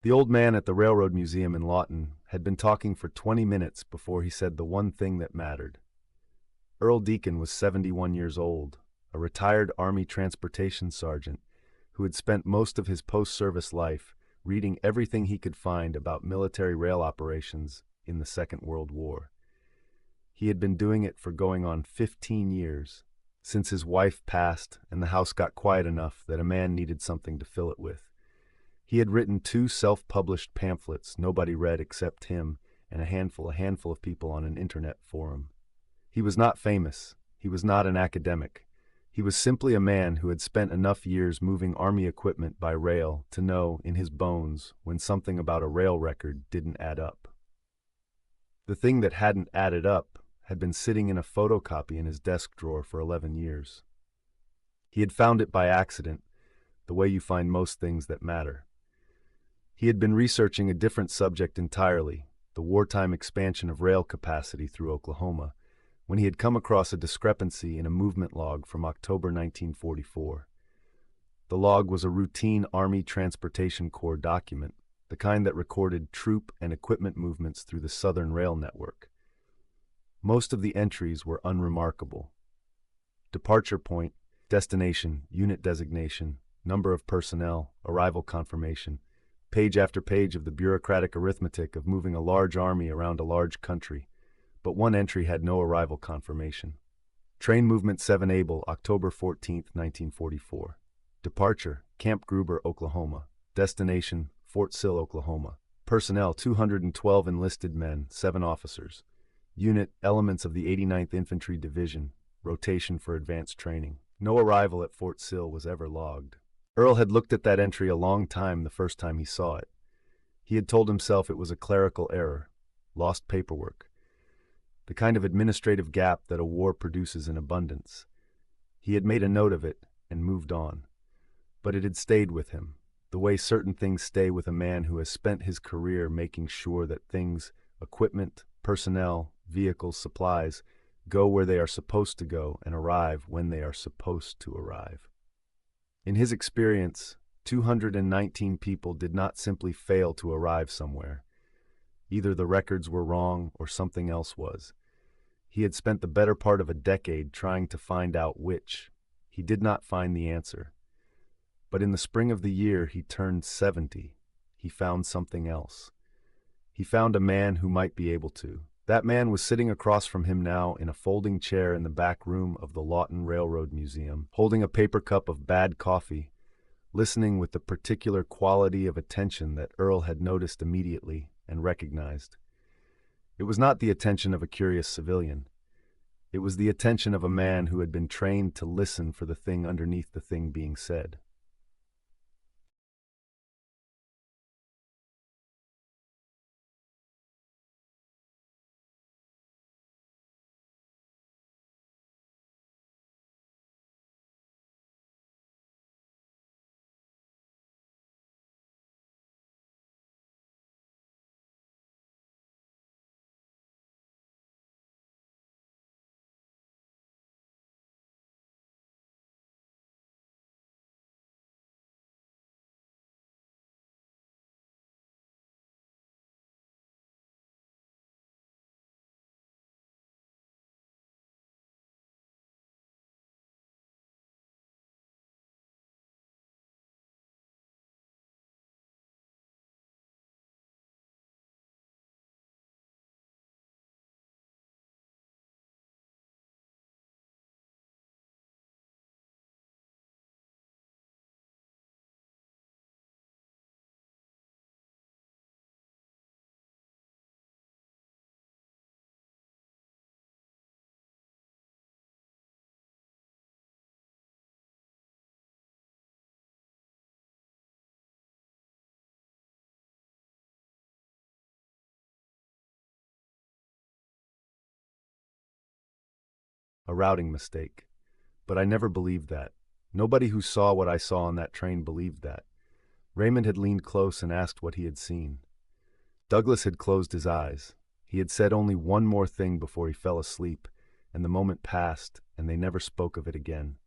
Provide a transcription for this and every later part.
The old man at the Railroad Museum in Lawton had been talking for 20 minutes before he said the one thing that mattered. Earl Deacon was 71 years old, a retired Army transportation sergeant who had spent most of his post-service life reading everything he could find about military rail operations in the Second World War. He had been doing it for going on 15 years, since his wife passed and the house got quiet enough that a man needed something to fill it with. He had written 2 self-published pamphlets nobody read except him and a handful of people on an internet forum. He was not famous. He was not an academic. He was simply a man who had spent enough years moving Army equipment by rail to know in his bones when something about a rail record didn't add up. The thing that hadn't added up had been sitting in a photocopy in his desk drawer for 11 years. He had found it by accident, the way you find most things that matter. He had been researching a different subject entirely, the wartime expansion of rail capacity through Oklahoma, when he had come across a discrepancy in a movement log from October 1944. The log was a routine Army Transportation Corps document, the kind that recorded troop and equipment movements through the Southern Rail Network. Most of the entries were unremarkable. Departure point, destination, unit designation, number of personnel, arrival confirmation, page after page of the bureaucratic arithmetic of moving a large army around a large country, but one entry had no arrival confirmation. Train movement 7 Able, October 14, 1944. Departure, Camp Gruber, Oklahoma. Destination, Fort Sill, Oklahoma. Personnel, 212 enlisted men, 7 officers. Unit, elements of the 89th Infantry Division, rotation for advanced training. No arrival at Fort Sill was ever logged. Earl had looked at that entry a long time the first time he saw it. He had told himself it was a clerical error, lost paperwork, the kind of administrative gap that a war produces in abundance. He had made a note of it and moved on. But it had stayed with him, the way certain things stay with a man who has spent his career making sure that things, equipment, personnel, vehicles, supplies, go where they are supposed to go and arrive when they are supposed to arrive. In his experience, 219 people did not simply fail to arrive somewhere. Either the records were wrong or something else was. He had spent the better part of a decade trying to find out which. He did not find the answer. But in the spring of the year he turned 70, he found something else. He found a man who might be able to. That man was sitting across from him now in a folding chair in the back room of the Lawton Railroad Museum, holding a paper cup of bad coffee, listening with the particular quality of attention that Earl had noticed immediately and recognized. It was not the attention of a curious civilian. It was the attention of a man who had been trained to listen for the thing underneath the thing being said. A routing mistake. But I never believed that. Nobody who saw what I saw on that train believed that. Raymond had leaned close and asked what he had seen. Douglas had closed his eyes. He had said only one more thing before he fell asleep, and the moment passed, and they never spoke of it again.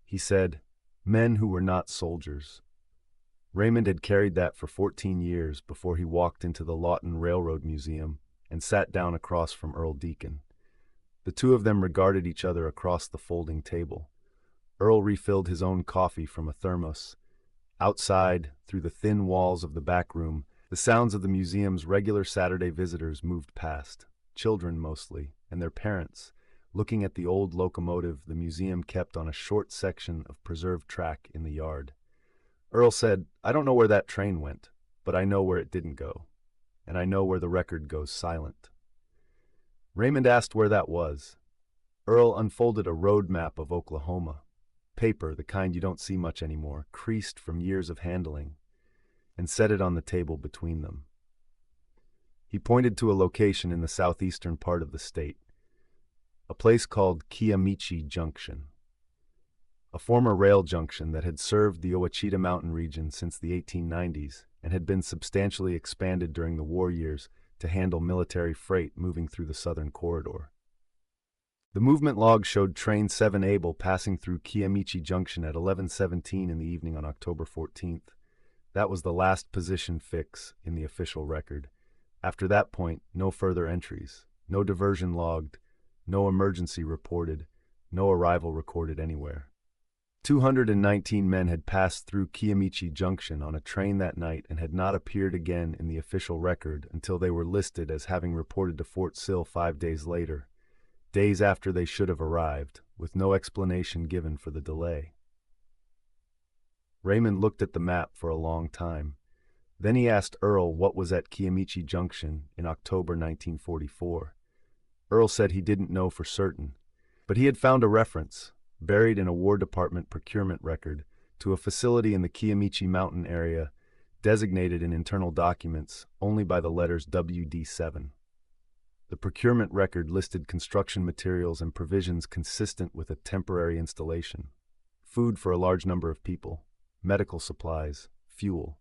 He said, "Men who were not soldiers." Raymond had carried that for 14 years before he walked into the Lawton Railroad Museum and sat down across from Earl Deacon. The two of them regarded each other across the folding table. Earl refilled his own coffee from a thermos. Outside, through the thin walls of the back room, the sounds of the museum's regular Saturday visitors moved past, children mostly, and their parents, looking at the old locomotive the museum kept on a short section of preserved track in the yard. Earl said, "I don't know where that train went, but I know where it didn't go, and I know where the record goes silent." Raymond asked where that was. Earl unfolded a road map of Oklahoma, paper, the kind you don't see much anymore, creased from years of handling, and set it on the table between them. He pointed to a location in the southeastern part of the state, a place called Kiamichi Junction, a former rail junction that had served the Ouachita Mountain region since the 1890s and had been substantially expanded during the war years to handle military freight moving through the southern corridor. The movement log showed Train 7 Able passing through Kiamichi Junction at 11:17 in the evening on October 14th. That was the last position fix in the official record. After that point, no further entries, no diversion logged, no emergency reported, no arrival recorded anywhere. 219 men had passed through Kiamichi Junction on a train that night and had not appeared again in the official record until they were listed as having reported to Fort Sill 5 days later, days after they should have arrived, with no explanation given for the delay. Raymond looked at the map for a long time. Then he asked Earl what was at Kiamichi Junction in October 1944. Earl said he didn't know for certain, but he had found a reference, buried in a War Department procurement record, to a facility in the Kiamichi Mountain area, designated in internal documents only by the letters WD7. The procurement record listed construction materials and provisions consistent with a temporary installation, food for a large number of people, medical supplies, fuel.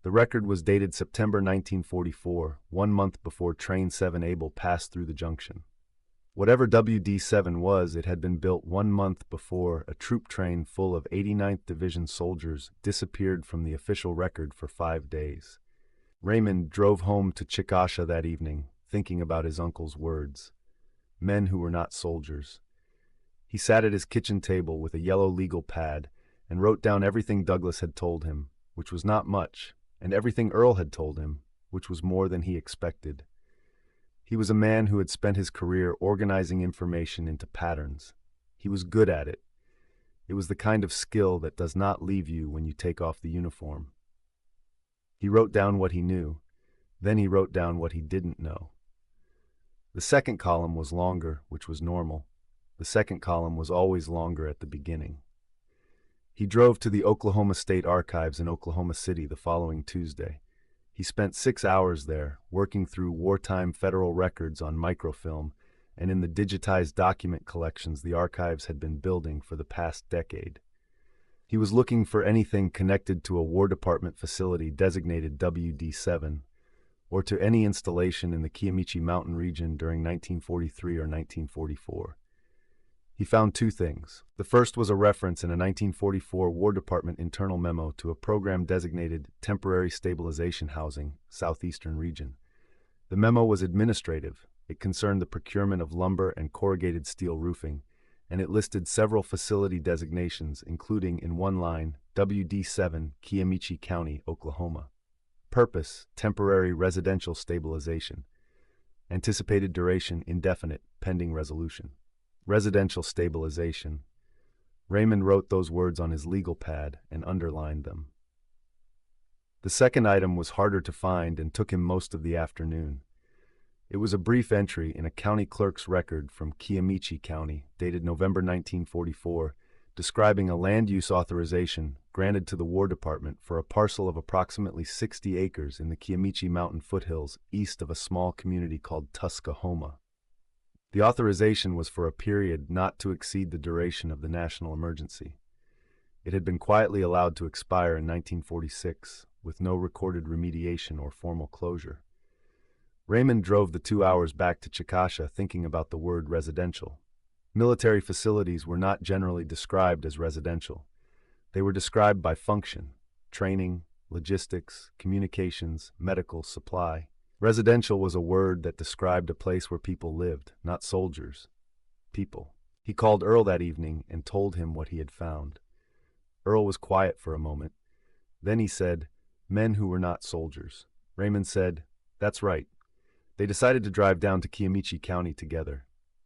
The record was dated September 1944, 1 month before Train 7 Able passed through the junction. Whatever WD7 was, it had been built 1 month before a troop train full of 89th Division soldiers disappeared from the official record for 5 days. Raymond drove home to Chickasha that evening, thinking about his uncle's words. Men who were not soldiers. He sat at his kitchen table with a yellow legal pad and wrote down everything Douglas had told him, which was not much, and everything Earl had told him, which was more than he expected. He was a man who had spent his career organizing information into patterns. He was good at it. It was the kind of skill that does not leave you when you take off the uniform. He wrote down what he knew. Then he wrote down what he didn't know. The second column was longer, which was normal. The second column was always longer at the beginning. He drove to the Oklahoma State Archives in Oklahoma City the following Tuesday. He spent 6 hours there, working through wartime federal records on microfilm and in the digitized document collections the archives had been building for the past decade. He was looking for anything connected to a War Department facility designated WD7, or to any installation in the Kiamichi Mountain region during 1943 or 1944. He found 2 things. The first was a reference in a 1944 War Department internal memo to a program designated Temporary Stabilization Housing, Southeastern Region. The memo was administrative. It concerned the procurement of lumber and corrugated steel roofing, and it listed several facility designations, including, in one line, WD7, Kiamichi County, Oklahoma. Purpose, temporary residential stabilization. Anticipated duration, indefinite, pending resolution. Residential stabilization. Raymond wrote those words on his legal pad and underlined them. The second item was harder to find and took him most of the afternoon. It was a brief entry in a county clerk's record from Kiamichi County, dated November 1944, describing a land use authorization granted to the War Department for a parcel of approximately 60 acres in the Kiamichi Mountain foothills east of a small community called Tuskahoma. The authorization was for a period not to exceed the duration of the national emergency. It had been quietly allowed to expire in 1946, with no recorded remediation or formal closure. Raymond drove the 2 hours back to Chickasha thinking about the word residential. Military facilities were not generally described as residential. They were described by function. training, logistics, communications, medical, supply. Residential was a word that described a place where people lived, not soldiers. People. He called Earl that evening and told him what he had found. Earl was quiet for a moment. Then he said, "Men who were not soldiers." Raymond said, "That's right." They decided to drive down to Kiamichi County together.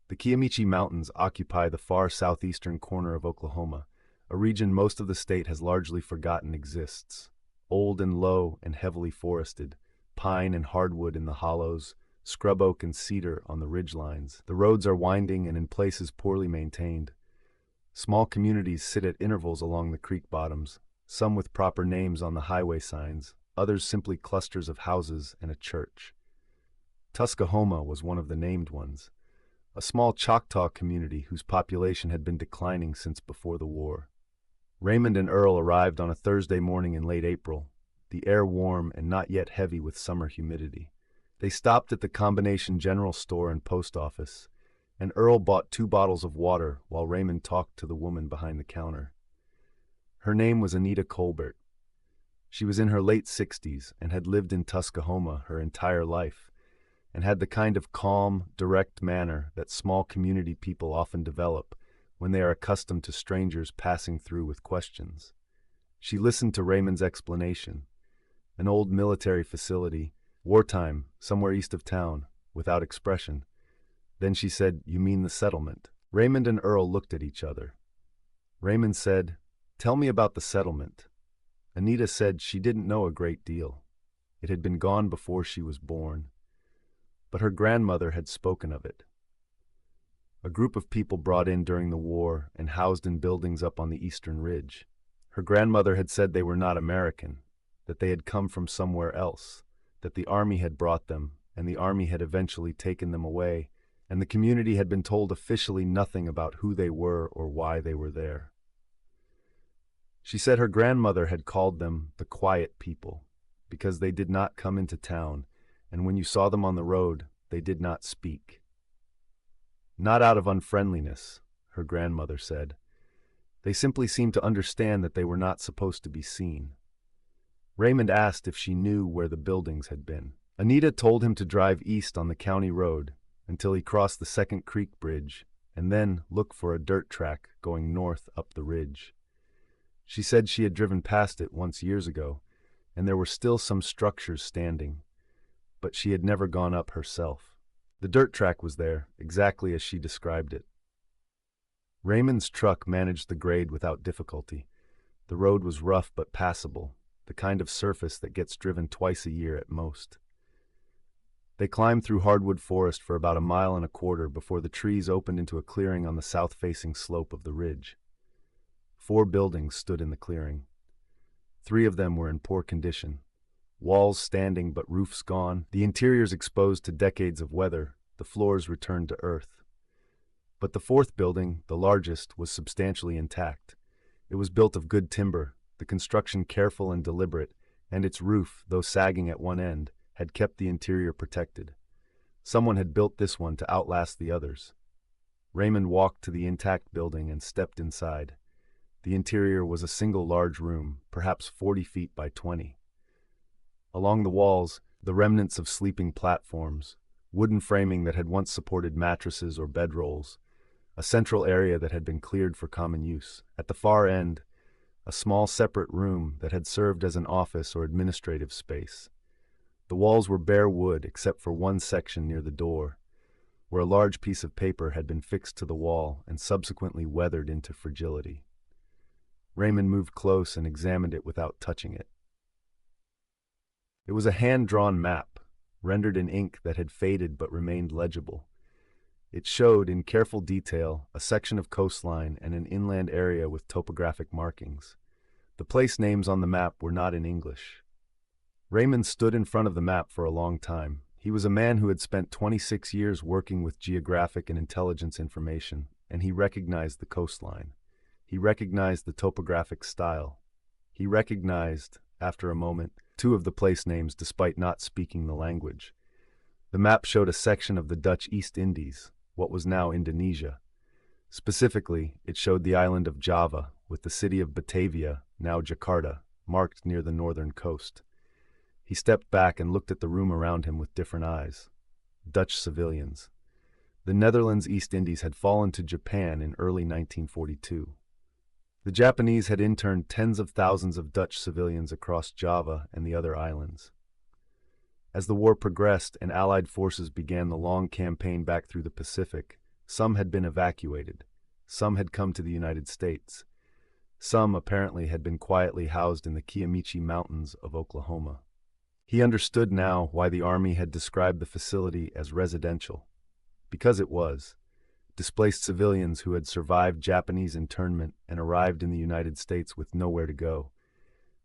The Kiamichi Mountains occupy the far southeastern corner of Oklahoma, a region most of the state has largely forgotten exists. Old and low and heavily forested, pine and hardwood in the hollows, scrub oak and cedar on the ridgelines. The roads are winding and in places poorly maintained. Small communities sit at intervals along the creek bottoms, some with proper names on the highway signs, others simply clusters of houses and a church. Tuskahoma was one of the named ones, a small Choctaw community whose population had been declining since before the war. Raymond and Earl arrived on a Thursday morning in late April, the air warm and not yet heavy with summer humidity. They stopped at the combination general store and post office, and Earl bought 2 bottles of water while Raymond talked to the woman behind the counter. Her name was Anita Colbert. She was in her late 60s and had lived in Tuskahoma her entire life, and had the kind of calm, direct manner that small community people often develop when they are accustomed to strangers passing through with questions. She listened to Raymond's explanation. An old military facility, wartime, somewhere east of town, without expression. Then she said, "You mean the settlement?" Raymond and Earl looked at each other. Raymond said, "Tell me about the settlement." Anita said she didn't know a great deal. It had been gone before she was born. But her grandmother had spoken of it. A group of people brought in during the war and housed in buildings up on the eastern ridge. Her grandmother had said they were not American, that they had come from somewhere else, that the army had brought them, and the army had eventually taken them away, and the community had been told officially nothing about who they were or why they were there. She said her grandmother had called them the quiet people, because they did not come into town, and when you saw them on the road, they did not speak. Not out of unfriendliness, her grandmother said. They simply seemed to understand that they were not supposed to be seen. Raymond asked if she knew where the buildings had been. Anita told him to drive east on the county road until he crossed the Second Creek Bridge, and then look for a dirt track going north up the ridge. She said she had driven past it once years ago, and there were still some structures standing, but she had never gone up herself. The dirt track was there, exactly as she described it. Raymond's truck managed the grade without difficulty. The road was rough but passable, the kind of surface that gets driven twice a year at most. They climbed through hardwood forest for about 1.25 miles before the trees opened into a clearing on the south-facing slope of the ridge. 4 buildings stood in the clearing. 3 of them were in poor condition. Walls standing but roofs gone, the interiors exposed to decades of weather, the floors returned to earth. But the 4th building, the largest, was substantially intact. It was built of good timber, the construction careful and deliberate, and its roof, though sagging at one end, had kept the interior protected. Someone had built this one to outlast the others. Raymond walked to the intact building and stepped inside. The interior was a single large room, perhaps 40 feet by 20. Along the walls, the remnants of sleeping platforms, wooden framing that had once supported mattresses or bedrolls, a central area that had been cleared for common use. At the far end, a small separate room that had served as an office or administrative space. The walls were bare wood except for one section near the door, where a large piece of paper had been fixed to the wall and subsequently weathered into fragility. Raymond moved close and examined it without touching it. It was a hand-drawn map, rendered in ink that had faded but remained legible. It showed, in careful detail, a section of coastline and an inland area with topographic markings. The place names on the map were not in English. Raymond stood in front of the map for a long time. He was a man who had spent 26 years working with geographic and intelligence information, and he recognized the coastline. He recognized the topographic style. He recognized, after a moment, 2 of the place names despite not speaking the language. The map showed a section of the Dutch East Indies, what was now Indonesia. Specifically, it showed the island of Java, with the city of Batavia, now Jakarta, marked near the northern coast. He stepped back and looked at the room around him with different eyes. Dutch civilians. The Netherlands East Indies had fallen to Japan in early 1942. The Japanese had interned tens of thousands of Dutch civilians across Java and the other islands. As the war progressed and Allied forces began the long campaign back through the Pacific, some had been evacuated, some had come to the United States, some apparently had been quietly housed in the Kiamichi Mountains of Oklahoma. He understood now why the Army had described the facility as residential. Because it was. Displaced civilians who had survived Japanese internment and arrived in the United States with nowhere to go.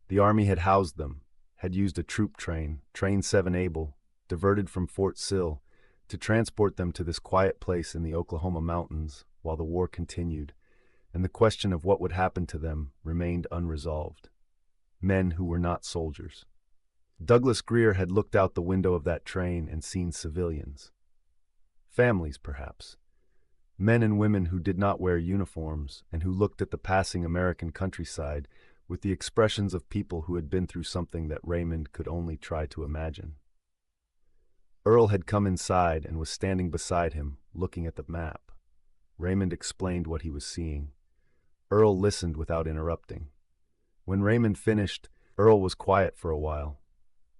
The Army had housed them, had used a troop train, Train 7 Able, diverted from Fort Sill, to transport them to this quiet place in the Oklahoma mountains while the war continued, and the question of what would happen to them remained unresolved. Men who were not soldiers. Douglas Greer had looked out the window of that train and seen civilians. Families, perhaps. Men and women who did not wear uniforms and who looked at the passing American countryside with the expressions of people who had been through something that Raymond could only try to imagine. Earl had come inside and was standing beside him, looking at the map. Raymond explained what he was seeing. Earl listened without interrupting. When Raymond finished, Earl was quiet for a while.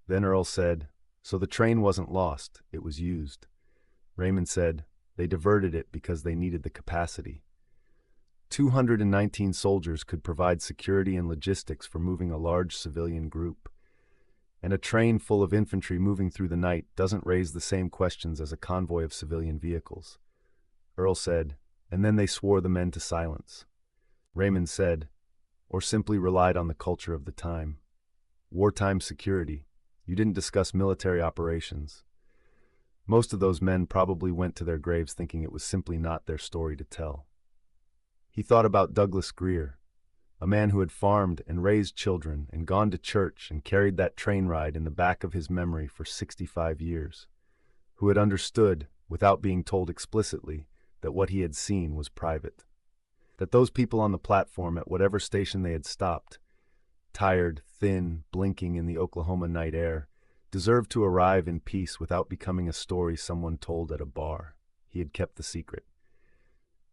Then Earl said, "So the train wasn't lost, it was used." Raymond said, "They diverted it because they needed the capacity." 219 soldiers could provide security and logistics for moving a large civilian group. And a train full of infantry moving through the night doesn't raise the same questions as a convoy of civilian vehicles. Earl said, "And then they swore the men to silence." Raymond said, "Or simply relied on the culture of the time. Wartime security. You didn't discuss military operations." Most of those men probably went to their graves thinking it was simply not their story to tell. He thought about Douglas Greer, a man who had farmed and raised children and gone to church and carried that train ride in the back of his memory for 65 years, who had understood, without being told explicitly, that what he had seen was private. That those people on the platform at whatever station they had stopped, tired, thin, blinking in the Oklahoma night air, deserved to arrive in peace without becoming a story someone told at a bar. He had kept the secret.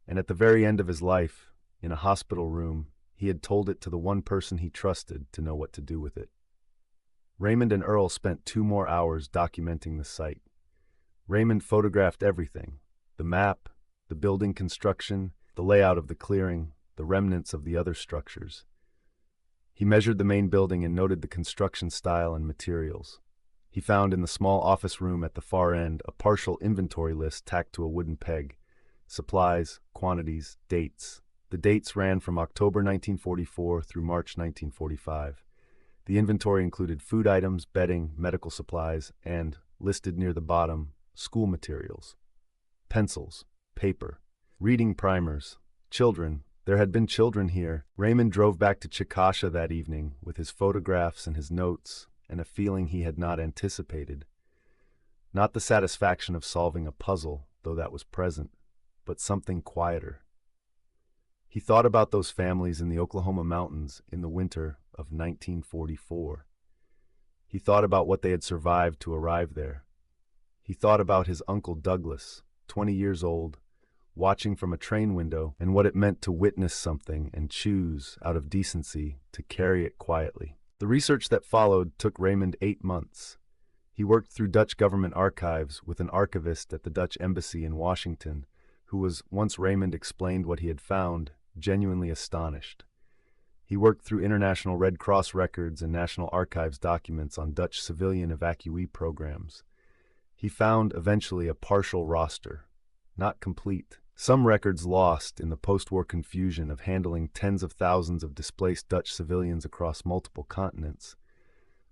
And at the very end of his life, in a hospital room, he had told it to the one person he trusted to know what to do with it. Raymond and Earl spent 2 more hours documenting the site. Raymond photographed everything: the map, the building construction, the layout of the clearing, the remnants of the other structures. He measured the main building and noted the construction style and materials. He found in the small office room at the far end a partial inventory list tacked to a wooden peg. Supplies, quantities, dates. The dates ran from October 1944 through March 1945. The inventory included food items, bedding, medical supplies, and, listed near the bottom, school materials. Pencils, paper, reading primers, children. There had been children here. Raymond drove back to Chickasha that evening with his photographs and his notes, and a feeling he had not anticipated. Not the satisfaction of solving a puzzle, though that was present, but something quieter. He thought about those families in the Oklahoma mountains in the winter of 1944. He thought about what they had survived to arrive there. He thought about his Uncle Douglas, 20 years old, watching from a train window, and what it meant to witness something and choose, out of decency, to carry it quietly. The research that followed took Raymond 8 months. He worked through Dutch government archives with an archivist at the Dutch embassy in Washington, who was, once Raymond explained what he had found, genuinely astonished. He worked through International Red Cross records and National Archives documents on Dutch civilian evacuee programs. He found, eventually, a partial roster, not complete. Some records lost in the post-war confusion of handling tens of thousands of displaced Dutch civilians across multiple continents,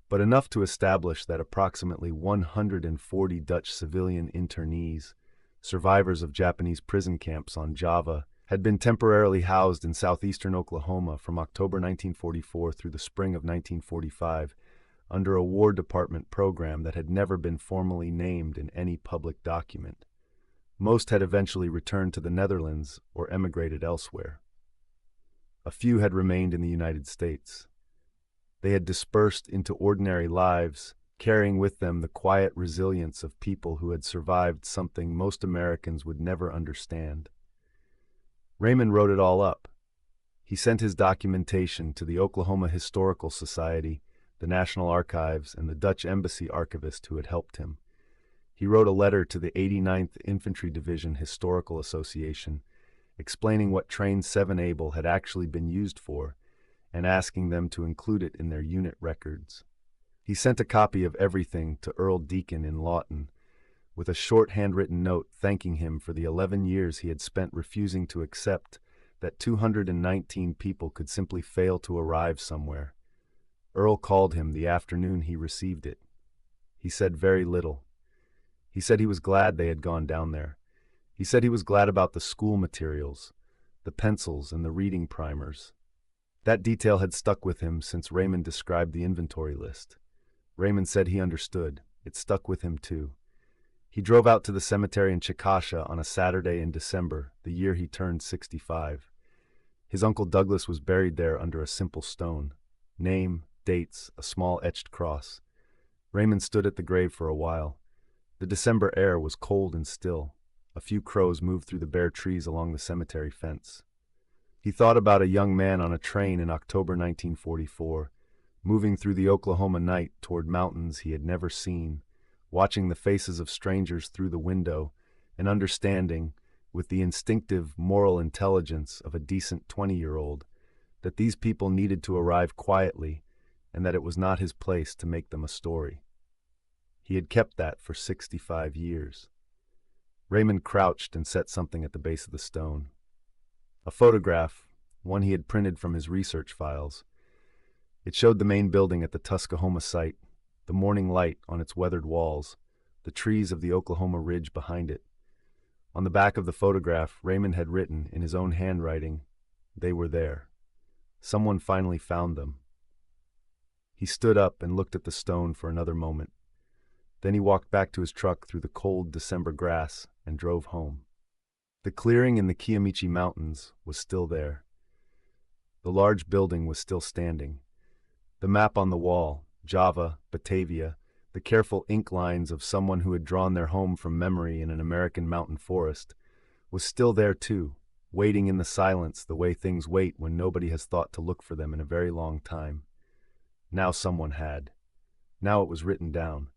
but enough to establish that approximately 140 Dutch civilian internees, survivors of Japanese prison camps on Java, had been temporarily housed in southeastern Oklahoma from October 1944 through the spring of 1945 under a War Department program that had never been formally named in any public document. Most had eventually returned to the Netherlands or emigrated elsewhere. A few had remained in the United States. They had dispersed into ordinary lives, carrying with them the quiet resilience of people who had survived something most Americans would never understand. Raymond wrote it all up. He sent his documentation to the Oklahoma Historical Society, the National Archives, and the Dutch Embassy archivist who had helped him. He wrote a letter to the 89th Infantry Division Historical Association, explaining what Train 7 Able had actually been used for, and asking them to include it in their unit records. He sent a copy of everything to Earl Deacon in Lawton, with a short handwritten note thanking him for the 11 years he had spent refusing to accept that 219 people could simply fail to arrive somewhere. Earl called him the afternoon he received it. He said very little. He said he was glad they had gone down there. He said he was glad about the school materials, the pencils and the reading primers. That detail had stuck with him since Raymond described the inventory list. Raymond said he understood. It stuck with him too. He drove out to the cemetery in Chickasha on a Saturday in December, the year he turned 65. His Uncle Douglas was buried there under a simple stone. Name, dates, a small etched cross. Raymond stood at the grave for a while. The December air was cold and still. A few crows moved through the bare trees along the cemetery fence. He thought about a young man on a train in October 1944, moving through the Oklahoma night toward mountains he had never seen, watching the faces of strangers through the window and understanding, with the instinctive moral intelligence of a decent 20-year-old, that these people needed to arrive quietly and that it was not his place to make them a story. He had kept that for 65 years. Raymond crouched and set something at the base of the stone. A photograph, one he had printed from his research files. It showed the main building at the Tuskahoma site, the morning light on its weathered walls, the trees of the Oklahoma Ridge behind it. On the back of the photograph, Raymond had written, in his own handwriting, "They were there. Someone finally found them." He stood up and looked at the stone for another moment. Then he walked back to his truck through the cold December grass and drove home. The clearing in the Kiamichi Mountains was still there. The large building was still standing. The map on the wall, Java, Batavia, the careful ink lines of someone who had drawn their home from memory in an American mountain forest, was still there too, waiting in the silence the way things wait when nobody has thought to look for them in a very long time. Now someone had. Now it was written down.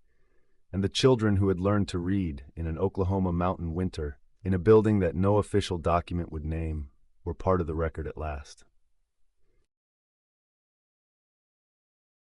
And the children who had learned to read in an Oklahoma mountain winter, in a building that no official document would name, were part of the record at last.